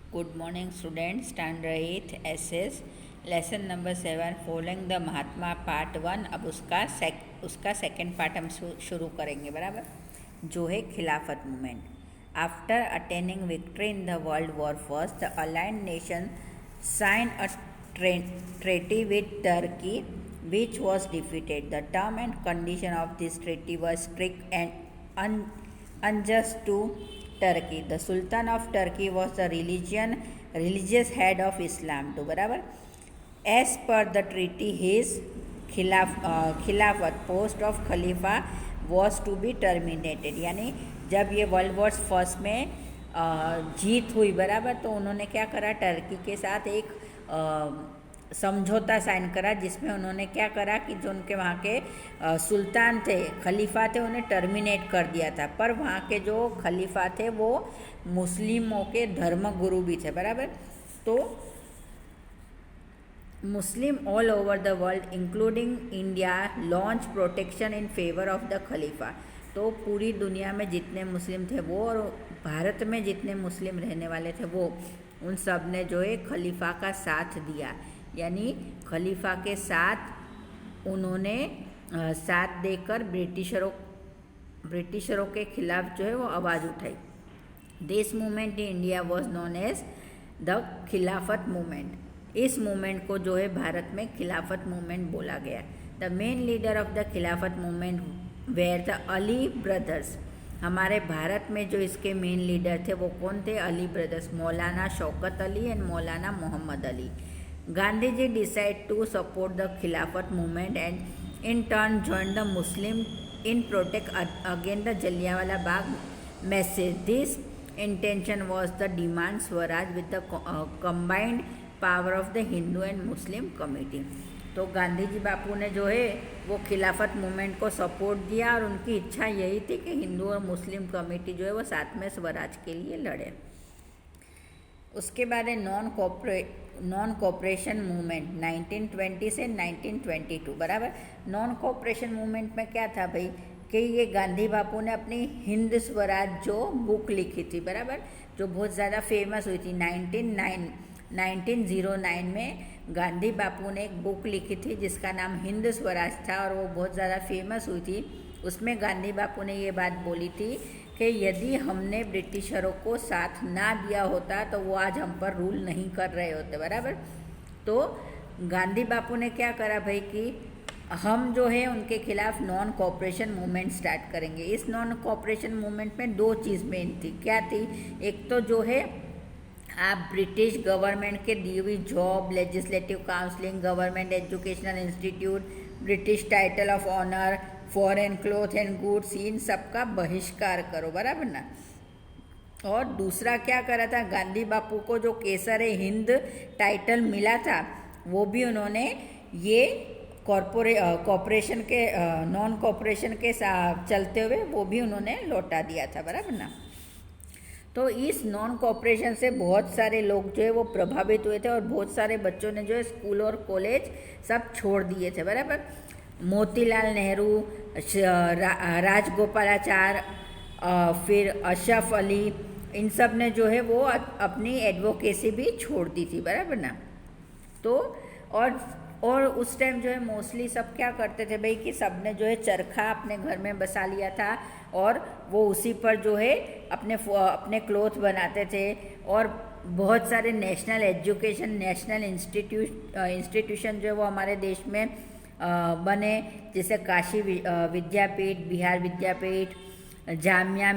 Good morning students, standard 8th SS lesson number 7 following the Mahatma part 1। अब उसका second part हम शुरू करेंगे, बराबर, जो है Khilafat movement. After attaining victory in the world war first, the allied nation sign a treaty with Turkey which was defeated. The term and condition of this treaty was strict and unjust to Turkey. The Sultan of Turkey was the religious head of Islam too, बराबर। As per the treaty, his खिलाफत post of Khalifa was to be terminated। यानी जब ये world war first में जीत हुई, बराबर, तो उन्होंने क्या करा, टर्की के साथ एक समझौता साइन करा, जिसमें उन्होंने क्या करा कि जो उनके वहाँ के सुल्तान थे, खलीफा थे, उन्हें टर्मिनेट कर दिया था। पर वहाँ के जो खलीफा थे वो मुस्लिमों के धर्म गुरु भी थे, बराबर। तो Muslim all over the world including India launch protection in favour of the खलीफा। तो पूरी दुनिया में जितने मुस्लिम थे वो, और भारत में जितने मुस्लिम रहने वाले थे वो, उन सब ने जो है खलीफा का साथ दिया। यानी खलीफा के साथ उन्होंने साथ देकर ब्रिटिशरों के खिलाफ जो है वो आवाज़ उठाई। This movement in India was known as the Khilafat movement. इस मूवमेंट को जो है भारत में खिलाफत मूवमेंट बोला गया। The main leader of the Khilafat movement were the Ali brothers. हमारे भारत में जो इसके मेन लीडर थे वो कौन थे? Ali brothers, Maulana Shaukat Ali and Maulana Mohammad Ali. Gandhi ji decide to support the Khilafat movement and in turn join the Muslim in protect against the Jallianwala Bagh message. This intention was the demand Swaraj with the combined power of the Hindu and Muslim committee. तो गांधी जी बापू ने जो है वो खिलाफत movement को support दिया, और उनकी इच्छा यही थी कि हिंदू और मुस्लिम कमेटी जो है वो साथ में स्वराज के लिए लड़े। उसके बाद है नॉन कोऑपरेशन मूवमेंट 1920 से 1922, बराबर। नॉन कोऑपरेशन मूवमेंट में क्या था भाई कि ये गांधी बापू ने अपनी हिंद स्वराज जो बुक लिखी थी, बराबर, जो बहुत ज़्यादा फेमस हुई थी। 1909 में गांधी बापू ने एक बुक लिखी थी जिसका नाम हिंद स्वराज था, और वो बहुत ज़्यादा फेमस हुई थी। उसमें गांधी बापू ने ये बात बोली थी कि यदि हमने ब्रिटिशरों को साथ ना दिया होता तो वो आज हम पर रूल नहीं कर रहे होते, बराबर। तो गांधी बापू ने क्या करा भाई कि हम जो है उनके खिलाफ नॉन कोऑपरेशन मूवमेंट स्टार्ट करेंगे। इस नॉन कोऑपरेशन मूवमेंट में दो चीज़ मेन थी। क्या थी? एक तो जो है आप ब्रिटिश गवर्नमेंट के दी हुई job, legislative counselling, government educational institute, British title of honour, foreign cloth and goods, इन सब का बहिष्कार करो, बराबर ना। और दूसरा क्या करा था, गांधी बापू को जो केसर हिंद टाइटल मिला था वो भी उन्होंने ये कॉर्पोरेशन के नॉन कॉर्पोरेशन के चलते हुए वो भी उन्होंने लौटा दिया था, बराबर ना। तो इस नॉन कॉपरेशन से बहुत सारे लोग जो है वो प्रभावित हुए थे, और बहुत सारे बच्चों ने जो है स्कूल और कॉलेज सब छोड़ दिए थे, बराबर। मोतीलाल नेहरू, राजगोपालाचार, फिर अशरफ अली, इन सब ने जो है वो अपनी एडवोकेसी भी छोड़ दी थी, बराबर ना। तो और उस टाइम जो है मोस्टली सब क्या करते थे भाई कि सब ने जो है चरखा अपने घर में बसा लिया था, और वो उसी पर जो है अपने क्लोथ बनाते थे। और बहुत सारे नेशनल एजुकेशन, नेशनल इंस्टीट्यूशन जो है वो हमारे देश में बने, जैसे काशी विद्यापीठ, बिहार विद्यापीठ, जामिया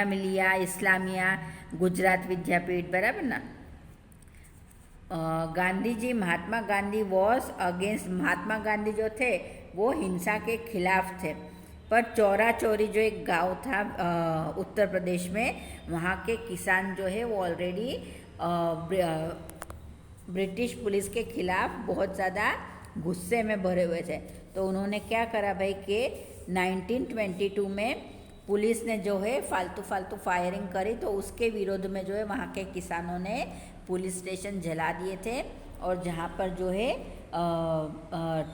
मिलिया इस्लामिया, गुजरात विद्यापीठ, बराबर ना। गांधी जी, महात्मा गांधी वॉज अगेंस्ट, महात्मा गांधी जो थे वो हिंसा के खिलाफ थे। पर चौरा चौरी जो एक गांव था उत्तर प्रदेश में, वहाँ के किसान जो है वो ऑलरेडी ब्रिटिश पुलिस के खिलाफ बहुत ज़्यादा गुस्से में भरे हुए थे। तो उन्होंने क्या करा भाई कि 1922 में पुलिस ने जो है फालतू फायरिंग करी, तो उसके विरोध में जो है वहाँ के किसानों ने पुलिस स्टेशन जला दिए थे, और जहाँ पर जो है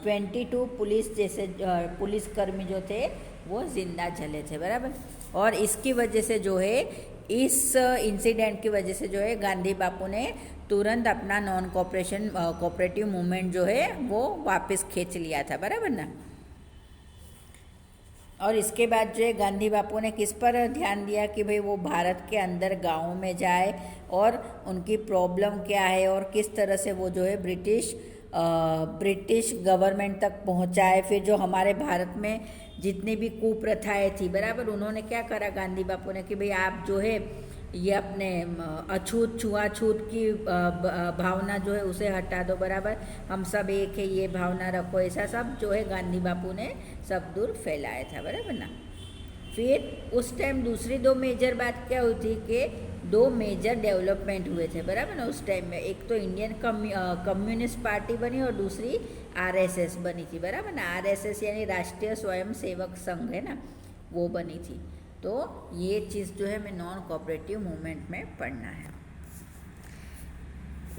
22 पुलिसकर्मी जो थे वो जिंदा जले थे, बराबर। और इसकी वजह से जो है इस इंसिडेंट की वजह से जो है गांधी बापू ने तुरंत अपना नॉन कोऑपरेटिव मूवमेंट जो है वो वापस खींच लिया था, बराबर ना। और इसके बाद जो है गांधी बापू ने किस पर ध्यान दिया कि भाई वो भारत के अंदर गाँव में जाए और उनकी प्रॉब्लम क्या है और किस तरह से वो जो है ब्रिटिश गवर्नमेंट तक पहुंचाए। फिर जो हमारे भारत में जितनी भी कुप्रथाएं थी, बराबर, उन्होंने क्या करा गांधी बापू ने कि भाई आप जो है ये अपने अछूत छुआछूत की भावना जो है उसे हटा दो, बराबर, हम सब एक है ये भावना रखो, ऐसा सब जो है गांधी बापू ने सब दूर फैलाया था, बराबर ना। फिर उस टाइम दूसरी दो मेजर बात क्या हुई थी कि दो मेजर डेवलपमेंट हुए थे, बराबर ना उस टाइम में। एक तो इंडियन कम्युनिस्ट पार्टी बनी और दूसरी आरएसएस बनी थी, बराबर ना। आरएसएस यानी राष्ट्रीय स्वयं सेवक संघ है ना, वो बनी थी। तो ये चीज़ जो है हमें नॉन कोऑपरेटिव मूवमेंट में पढ़ना है।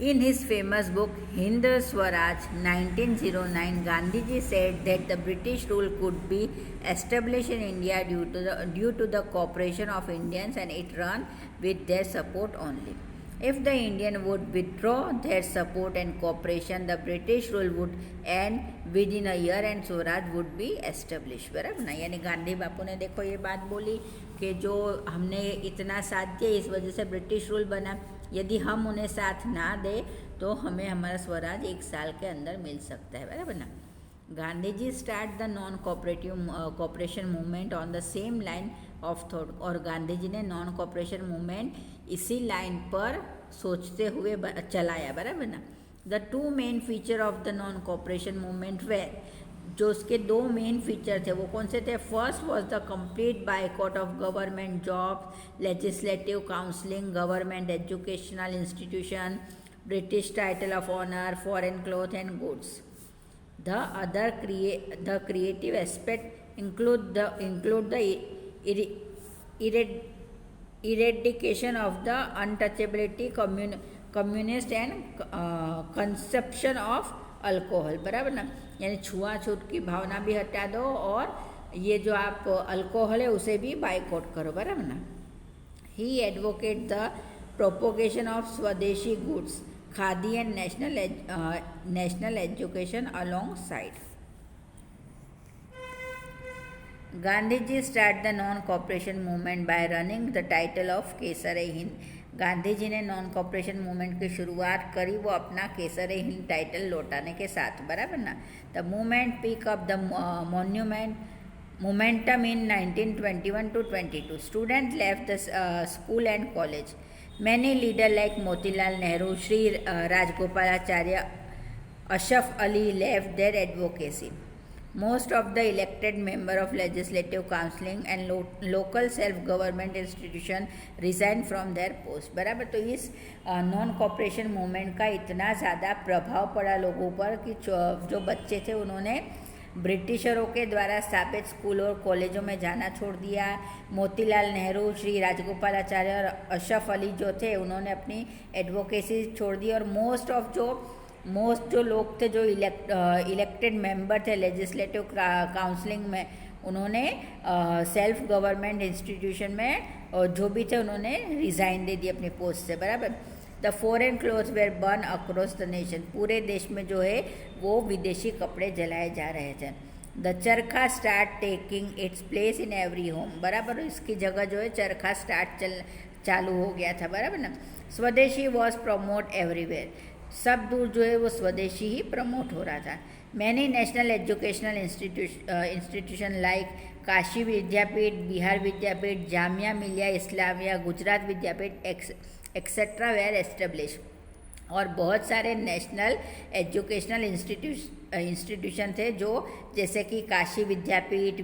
In his famous book Hind Swaraj 1909, Gandhiji said that the British rule could be established in India due to the cooperation of Indians, and it ran with their support only. If the Indian would withdraw their support and cooperation, the British rule would end within a year and Swaraj would be established, बराबर ना। यानी गांधी बापू ने देखो ये बात बोली कि जो हमने इतना साथ दिया इस वजह से ब्रिटिश रूल बना, यदि हम उन्हें साथ ना दे तो हमें हमारा स्वराज 1 साल के अंदर मिल सकता है, बराबर ना। Gandhi ji start the non cooperation movement on the same line of thought, और गांधी जी ने नॉन कोऑपरेशन मूवमेंट इसी लाइन पर सोचते हुए चलाया, बराबर ना। The 2 main feature of the non cooperation movement were, जो उसके 2 मेन फीचर थे वो कौन से थे। First was the complete boycott of government job, legislative counselling, government educational institution, British title of honour, foreign cloth and goods. The creative aspect include the eradication of the untouchability, communist and consumption of alcohol, बराबर ना। यानी छुआछूत की भावना भी हटा दो और ये जो आप अल्कोहल है उसे भी बाइकआउट करो, बराबर ना। He advocate the propagation of swadeshi goods, khadi and national education alongside. Gandhi ji start the non cooperation movement by running the title of Kaiser Hind. Gandhi ji ने नॉन कोऑपरेशन मूवमेंट की शुरुआत करी वो अपना केसर हिंद टाइटल लौटाने के साथ, बराबर ना। The movement pick up the momentum in 1921 to 22. Students left the school and college. Many leaders like Motilal Nehru, Sri Rajgopalacharya, Ashraf Ali left their advocacy. Most of the elected members of legislative council and local self-government institution resigned from their post, बराबर। तो इस non cooperation movement का इतना ज़्यादा प्रभाव पड़ा लोगों पर कि जो बच्चे थे उन्होंने ब्रिटिशरों के द्वारा स्थापित स्कूल और कॉलेजों में जाना छोड़ दिया। मोतीलाल नेहरू, श्री राजगोपालाचार्य और अशरफ अली जो थे उन्होंने अपनी एडवोकेसी छोड़ दी। और मोस्ट जो लोग थे जो इलेक्टेड मेंबर थे लेजिस्लेटिव काउंसलिंग में, उन्होंने सेल्फ गवर्नमेंट इंस्टीट्यूशन में जो भी थे उन्होंने रिज़ाइन दे दी अपनी पोस्ट से, बराबर। The foreign clothes were burn across the nation, पूरे देश में जो है वो विदेशी कपड़े जलाए जा रहे थे। द चरखा start taking its place in every home, बराबर। इसकी जगह जो है चरखा चालू हो गया था, बराबर ना। स्वदेशी वॉज प्रमोट एवरीवेयर, सब दूर जो है वो स्वदेशी ही प्रमोट हो रहा था। Many national educational institution like Kashi Vidyapith, Bihar Vidyapith, Jamia Millia Islamia, Gujarat Vidyapith etcetera were establish. और बहुत सारे नेशनल एजुकेशनल इंस्टीट्यूशन थे जो जैसे कि काशी विद्यापीठ,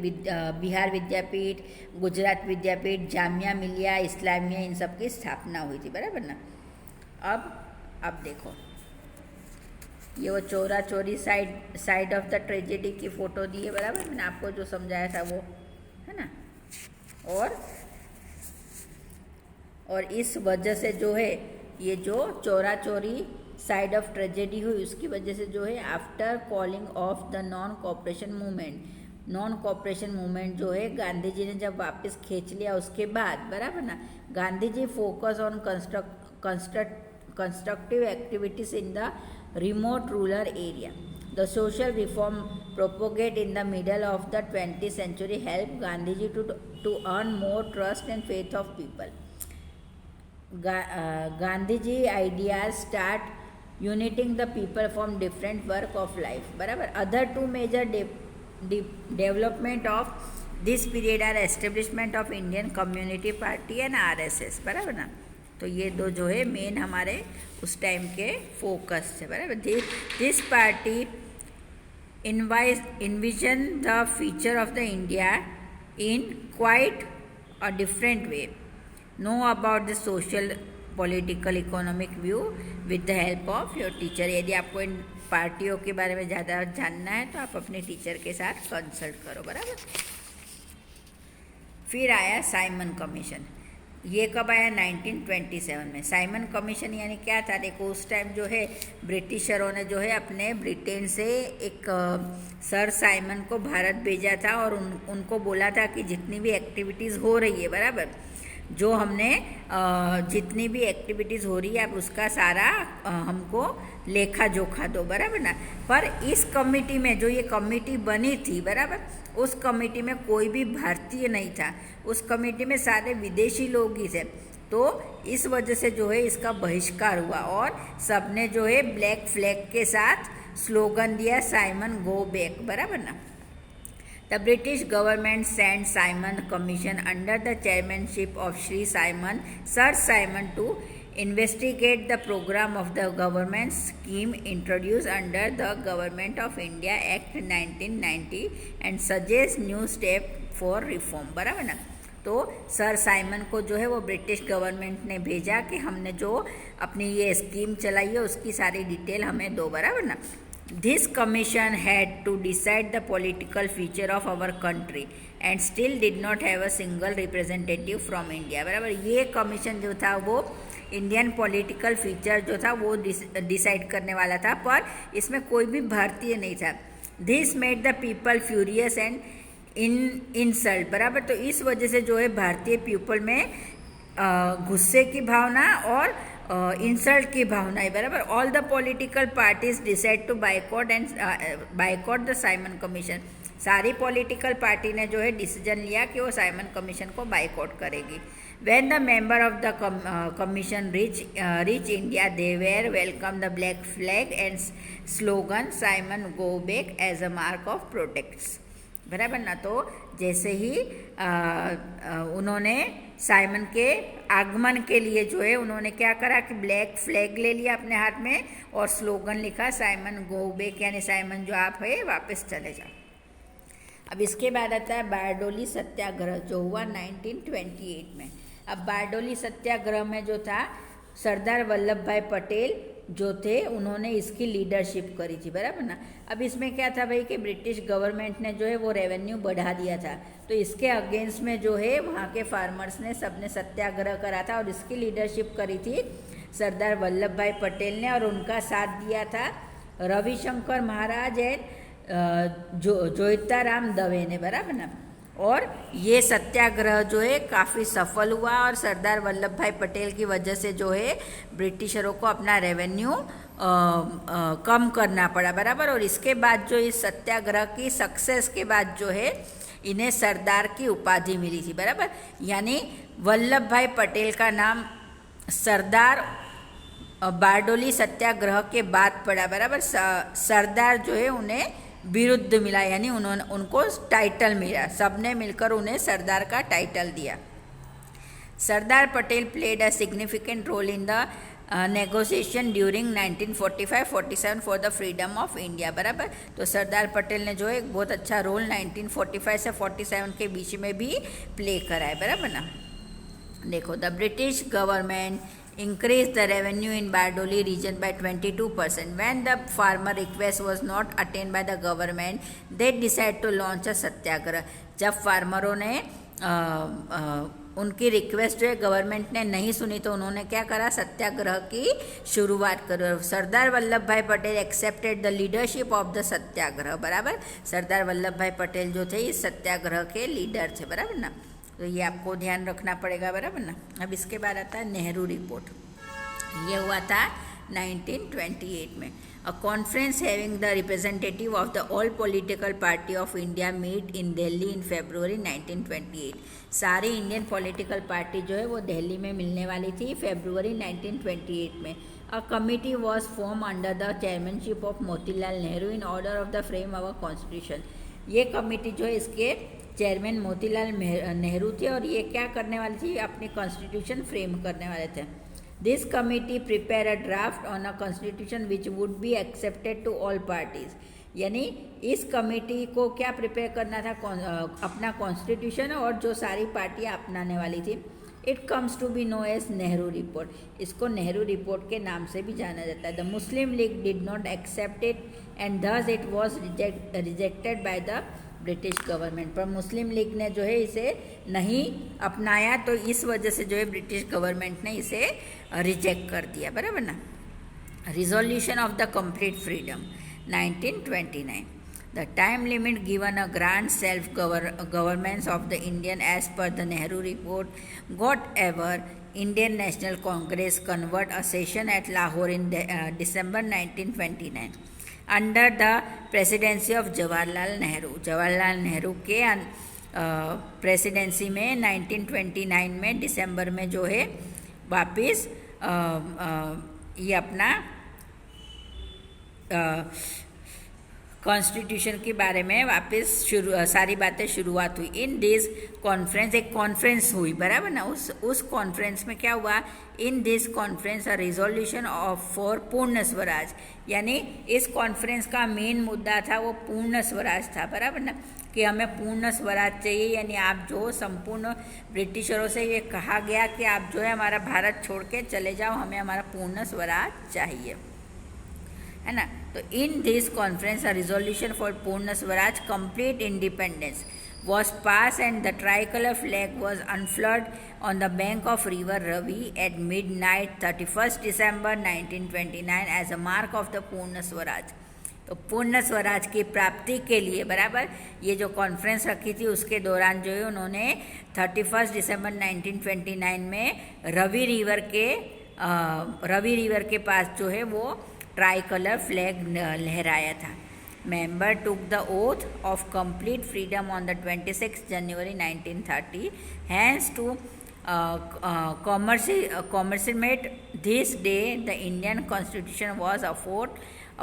बिहार विद्यापीठ, गुजरात विद्यापीठ, जामिया मिलिया इस्लामिया, इन सब की स्थापना हुई थी, बराबर ना। अब देखो ये वो चोरा चोरी साइड ऑफ द ट्रेजेडी की फ़ोटो दी है, बराबर। मैंने आपको जो समझाया था वो है ना। और इस वजह से जो है ये जो चोरा चोरी साइड ऑफ ट्रेजेडी हुई उसकी वजह से जो है after calling of the non cooperation movement, non cooperation movement जो है गांधी जी ने जब वापस खींच लिया उसके बाद, बराबर ना, Gandhi ji focus on constructive activities in the remote rural area. The social reform propagated in the middle of the 20th century helped Gandhiji to earn more trust and faith of people. Gandhiji ideas start uniting the people from different walk of life. बराबर. Other two major development of this period are establishment of Indian Community Party and RSS. बराबर ना. तो ये दो जो है main हमारे उस टाइम के फोकस थे. बराबर. This party envision the future of the India in quite a different way. Know about the social, political, economic view with the help of your teacher. यदि आपको इन पार्टियों के बारे में ज़्यादा जानना है तो आप अपने टीचर के साथ कंसल्ट करो. बराबर. फिर आया साइमन कमीशन. ये कब आया? 1927 में. साइमन कमीशन यानी क्या था? देखो उस टाइम जो है ब्रिटिशरों ने जो है अपने ब्रिटेन से एक सर साइमन को भारत भेजा था और उनको बोला था कि जितनी भी एक्टिविटीज़ हो रही है, बराबर, जो हमने जितनी भी एक्टिविटीज़ हो रही है आप उसका सारा हमको लेखा जोखा दो. बराबर ना. पर इस कमेटी में जो ये कमेटी बनी थी, बराबर, उस कमेटी में कोई भी भारतीय नहीं था. उस कमेटी में सारे विदेशी लोग ही थे. तो इस वजह से जो है इसका बहिष्कार हुआ और सबने जो है ब्लैक फ्लैग के साथ स्लोगन दिया, साइमन गो बैक. बराबर ना. The British government sent Simon Commission under the chairmanship of Sir Simon to investigate the program of the government scheme introduced under the Government of India Act 1990 and suggest new step for reform. बराबर ना. तो sir Simon को जो है वो British government ने भेजा कि हमने जो अपनी ये स्कीम चलाई है उसकी सारी डिटेल हमें दो. बराबर ना. This commission had to decide the political future of our country and still did not have a single representative from India. बराबर. ये कमीशन जो था वो इंडियन पॉलिटिकल फ्यूचर जो था वो डिसाइड करने वाला था, पर इसमें कोई भी भारतीय नहीं था. This made the people furious and insult. बराबर. तो इस वजह से जो है भारतीय पीपल में गुस्से की भावना और इंसल्ट की भावना है. बराबर. All the political parties decide to boycott the Simon Commission. सारी पॉलिटिकल पार्टी ने जो है डिसीजन लिया कि वो साइमन कमीशन को बाइकआउट करेगी. When the member of the commission reach India they were welcome the black flag and slogan Simon go back as a mark of protects. बराबर ना. तो जैसे ही उन्होंने साइमन के आगमन के लिए जो है उन्होंने क्या करा कि ब्लैक फ्लैग ले लिया अपने हाथ में और स्लोगन लिखा, साइमन गो बैक, यानी साइमन जो आप है वापस चले जाओ. अब इसके बाद आता है बारडोली सत्याग्रह जो हुआ 1928 में. अब बारडोली सत्याग्रह में जो था सरदार वल्लभ भाई पटेल जो थे उन्होंने इसकी लीडरशिप करी थी. बराबर ना. अब इसमें क्या था भाई कि ब्रिटिश गवर्नमेंट ने जो है वो रेवेन्यू बढ़ा दिया था, तो इसके अगेंस्ट में जो है वहाँ के फार्मर्स ने सबने सत्याग्रह करा था और इसकी लीडरशिप करी थी सरदार वल्लभ भाई पटेल ने और उनका साथ दिया था रविशंकर महाराज एंड जोइताराम दवे ने. बराबर ना. और ये सत्याग्रह जो है काफ़ी सफल हुआ और सरदार वल्लभ भाई पटेल की वजह से जो है ब्रिटिशरों को अपना रेवेन्यू कम करना पड़ा. बराबर. और इसके बाद जो इस सत्याग्रह की सक्सेस के बाद जो है इन्हें सरदार की उपाधि मिली थी. बराबर. यानी वल्लभ भाई पटेल का नाम सरदार बारडोली सत्याग्रह के बाद पड़ा. बराबर. सरदार जो है उन्हें विरुद्ध मिला, यानी उनको टाइटल मिला, सबने मिलकर उन्हें सरदार का टाइटल दिया. Sardar Patel played a significant role in the negotiation during 1945-47 for the freedom of India. बराबर. तो सरदार पटेल ने जो है एक बहुत अच्छा रोल 1945 से 47 के बीच में भी प्ले करा है. बराबर ना. देखो the British government increased the revenue in Bardoli region by 22%. When the farmer request was not attained by the government, they decided to launch a सत्याग्रह. जब फार्मरों ने उनकी रिक्वेस्ट जो है गवर्नमेंट ने नहीं सुनी तो उन्होंने क्या करा, सत्याग्रह की शुरुआत करो। Sardar Vallabh Bhai Patel accepted the leadership of the satyagraha, बराबर। सरदार वल्लभ भाई पटेल जो थे इस सत्याग्रह के लीडर थे, बराबर ना। तो ये आपको ध्यान रखना पड़ेगा, बराबर ना। अब इसके बाद आता है नेहरू रिपोर्ट। ये हुआ था 1928 में। A conference having the representative of the all political party of India meet in Delhi in February 1928। सारी इंडियन पॉलिटिकल पार्टी जो है वो दिल्ली में मिलने वाली थी फरवरी 1928 में। A committee was formed under the chairmanship of Motilal Nehru in order of the frame of a constitution। ये कमेटी जो है इसके चेयरमैन मोतीलाल नेहरू थे और ये क्या करने वाली थी, अपनी कॉन्स्टिट्यूशन फ्रेम करने वाले थे। This committee prepare a draft on a constitution which would be accepted to all parties। यानी इस कमेटी को क्या प्रिपेयर करना था, अपना कॉन्स्टिट्यूशन और जो सारी पार्टियां अपनाने वाली थी। It comes to be know as Nehru report. इसको नेहरू रिपोर्ट के नाम से भी जाना जाता है। The Muslim League did not accept it and thus it was rejected by the British government. पर मुस्लिम लीग ने जो है इसे नहीं अपनाया तो इस वजह से जो है ब्रिटिश गवर्नमेंट ने इसे रिजेक्ट कर दिया, बराबर ना। Resolution of the complete freedom 1929। The time limit given a grand self governments of the Indian as per the Nehru report got ever Indian National Congress convert a session at Lahore in December 1929 under the presidency of Jawaharlal Nehru. Jawaharlal Nehru के presidency में 1929 में दिसंबर में जो है वापस ये अपना constitution के बारे में वापस सारी बातें शुरुआत हुई। इन दिस कॉन्फ्रेंस, एक कॉन्फ्रेंस हुई, बराबर ना। उस कॉन्फ्रेंस में क्या हुआ, इन this conference a resolution of for Purna Swaraj. यानी इस कॉन्फ्रेंस का मेन मुद्दा था वो पूर्ण स्वराज था, बराबर ना, कि हमें पूर्ण स्वराज चाहिए। यानी आप जो संपूर्ण ब्रिटिशरों से ये कहा गया कि आप जो है हमारा भारत छोड़ के चले जाओ, हमें हमारा पूर्ण स्वराज चाहिए, है ना। तो in this conference a resolution for Purna Swaraj complete independence was passed and the tricolor flag was unfurled on the bank of river Ravi at midnight 31st December 1929 as a mark of the पूर्ण स्वराज। तो पूर्ण स्वराज की प्राप्ति के लिए, बराबर, ये जो कॉन्फ्रेंस रखी थी उसके दौरान जो है उन्होंने 31 दिसंबर 1929 में रवि रिवर के पास जो है वो ट्राई कलर फ्लैग लहराया था। Member took the oath of complete freedom on the 26th January 1930. Hence, to commemorate this day, the Indian Constitution was a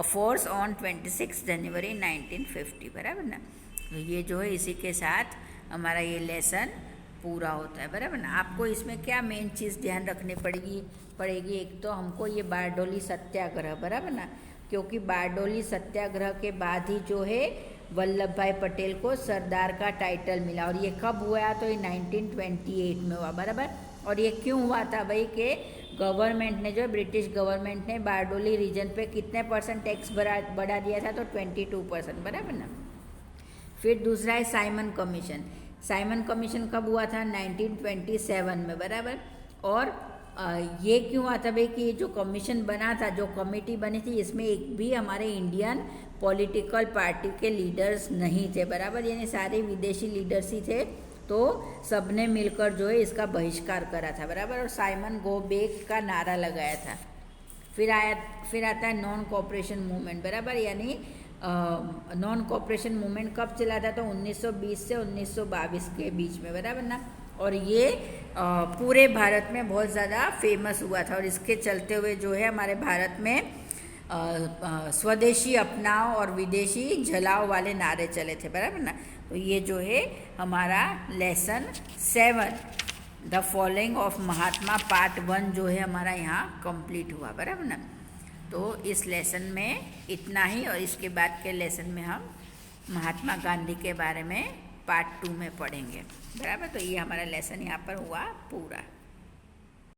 force on 26 January 1950, बराबर ना। तो ये जो है इसी के साथ हमारा ये लेसन पूरा होता है, बराबर ना। आपको इसमें क्या मेन चीज़ ध्यान रखनी पड़ेगी, एक तो हमको ये बारडोली सत्याग्रह, बराबर ना, क्योंकि बारडोली सत्याग्रह के बाद ही जो है वल्लभ भाई पटेल को सरदार का टाइटल मिला। और ये कब हुआ, तो ये 1928 में हुआ, बराबर। और ये क्यों हुआ था भाई, कि गवर्नमेंट ने जो ब्रिटिश गवर्नमेंट ने बारडोली रीजन पे कितने % टैक्स बढ़ा दिया था, तो 22%, बराबर ना। फिर दूसरा है साइमन कमीशन। साइमन कमीशन कब हुआ था, 1927 में, बराबर। और ये क्यों हुआ था भाई, कि जो कमीशन बना था, जो कमेटी बनी थी, इसमें एक भी हमारे इंडियन पॉलिटिकल पार्टी के लीडर्स नहीं थे, बराबर। यानी सारे विदेशी लीडर्स ही थे, तो सबने मिलकर जो है इसका बहिष्कार करा था, बराबर। और साइमन गो बैक का नारा लगाया था। फिर आता है नॉन कोऑपरेशन मूवमेंट, बराबर। यानी नॉन कोऑपरेशन मूवमेंट कब चला था, तो 1920 से 1922 के बीच में, बराबर ना। और ये पूरे भारत में बहुत ज़्यादा फेमस हुआ था। और इसके चलते हुए जो है हमारे भारत में स्वदेशी अपनाओ और विदेशी जलाओ वाले नारे चले थे, बराबर ना। तो ये जो है हमारा lesson 7 the following of Mahatma part 1 जो है हमारा यहाँ कंप्लीट हुआ, बराबर ना। तो इस लेसन में इतना ही, और इसके बाद के लेसन में हम महात्मा गांधी के बारे में पार्ट 2 में पढ़ेंगे, बराबर। तो ये हमारा लेसन यहाँ पर हुआ पूरा।